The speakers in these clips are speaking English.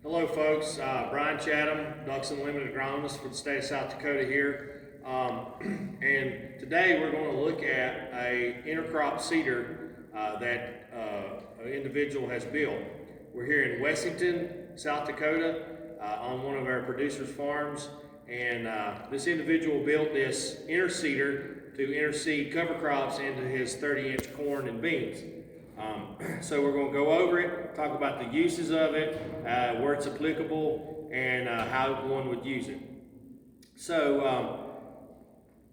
Hello folks, Brian Chatham, Unlimited Agronomist for the state of South Dakota here. And today we're going to look at a intercrop seeder that an individual has built. We're here in Wessington, South Dakota on one of our producers' farms, and this individual built this interseeder to interseed cover crops into his 30-inch corn and beans. So we're going to go over it, talk about the uses of it, where it's applicable, and how one would use it. So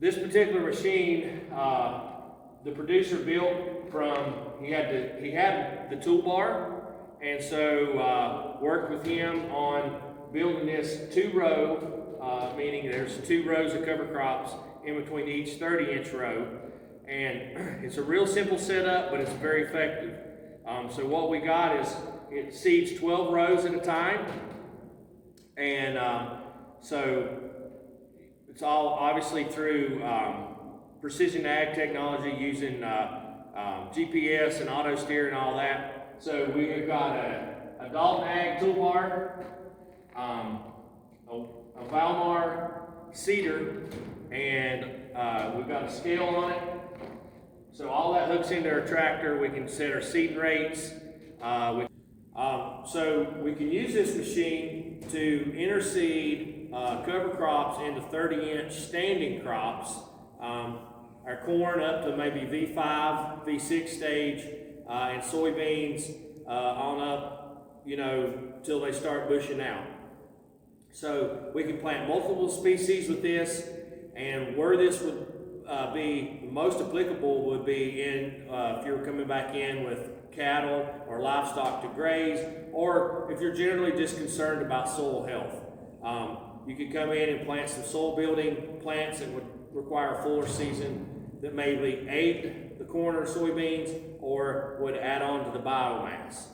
this particular machine, the producer built from, he had the toolbar, and so worked with him on building this two-row, meaning there's 2 rows of cover crops in between each 30-inch row. And it's a real simple setup, but it's very effective. So what we got is it seeds 12 rows at a time, and so it's all obviously through precision ag technology using GPS and auto steer and all that. So we have got a Dalton Ag toolbar, a Valmar seeder, and we've got a scale on it. So all that hooks into our tractor. We can set our seeding rates. So we can use this machine to interseed cover crops into 30-inch standing crops. Our corn up to maybe V5, V6 stage, and soybeans on up, till they start bushing out. So we can plant multiple species with this, and where this would be most applicable would be in if you're coming back in with cattle or livestock to graze, or if you're generally just concerned about soil health. You could come in and plant some soil building plants that would require a fuller season that maybe aid the corn or soybeans or would add on to the biomass.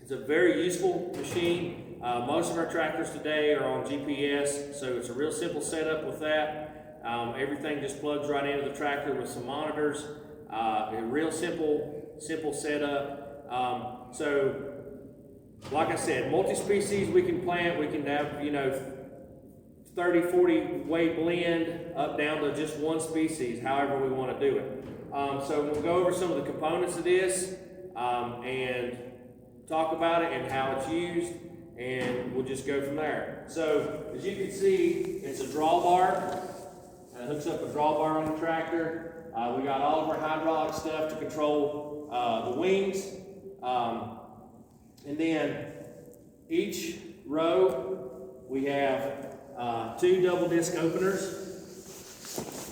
It's a very useful machine. Most of our tractors today are on GPS, so it's a real simple setup with that. Everything just plugs right into the tractor with some monitors. A real simple setup. So, like I said, multi-species we can plant. We can have, 30, 40 weight blend up down to just one species, however we want to do it. So we'll go over some of the components of this and talk about it and how it's used, and we'll just go from there. So, as you can see, it's a drawbar. It hooks up a drawbar on the tractor. We got all of our hydraulic stuff to control the wings. And then each row we have 2 double disc openers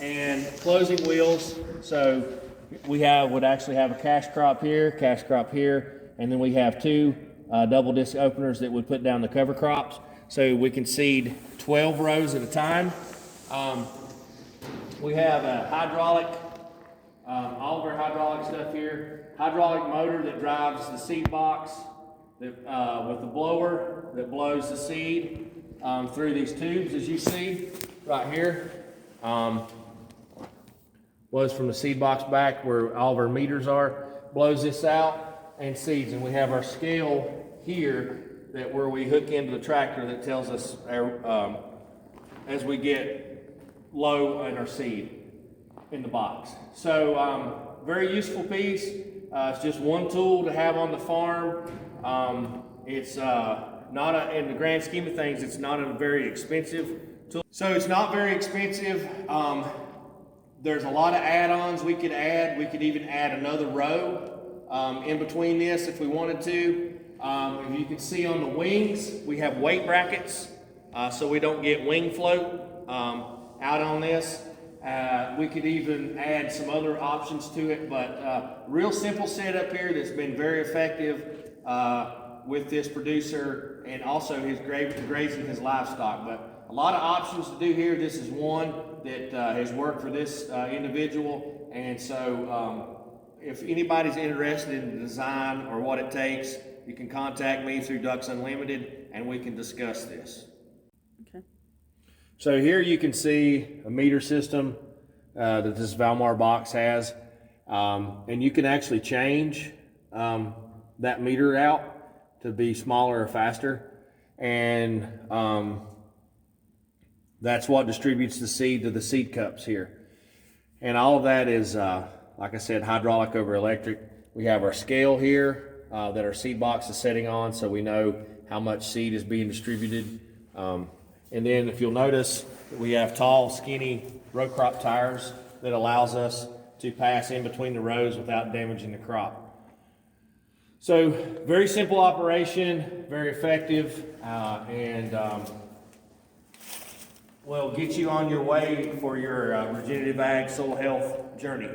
and closing wheels. So we would actually have a cash crop here, and then we have 2 double disc openers that would put down the cover crops. So we can seed 12 rows at a time. We have a hydraulic, all of our hydraulic stuff here. Hydraulic motor that drives the seed box with the blower that blows the seed through these tubes, as you see right here. Blows from the seed box back where all of our meters are, blows this out and seeds. And we have our scale here where we hook into the tractor that tells us as we get low in our seed in the box. So very useful piece. It's just one tool to have on the farm. It's not in the grand scheme of things, it's not a very expensive tool. So it's not very expensive. There's a lot of add-ons we could add. We could even add another row in between this if we wanted to. If you can see on the wings, we have weight brackets so we don't get wing float out on this. We could even add some other options to it, but real simple setup here that's been very effective with this producer and also his grazing his livestock. But a lot of options to do here. This is one that has worked for this individual, and so if anybody's interested in the design or what it takes, you can contact me through Ducks Unlimited and we can discuss this. Okay. So here you can see a meter system that this Valmar box has, and you can actually change that meter out to be smaller or faster. And that's what distributes the seed to the seed cups here. And all of that is, like I said, hydraulic over electric. We have our scale here that our seed box is setting on, so we know how much seed is being distributed. And then if you'll notice, we have tall, skinny row crop tires that allows us to pass in between the rows without damaging the crop. So very simple operation, very effective, and will get you on your way for your regenerative ag soil health journey.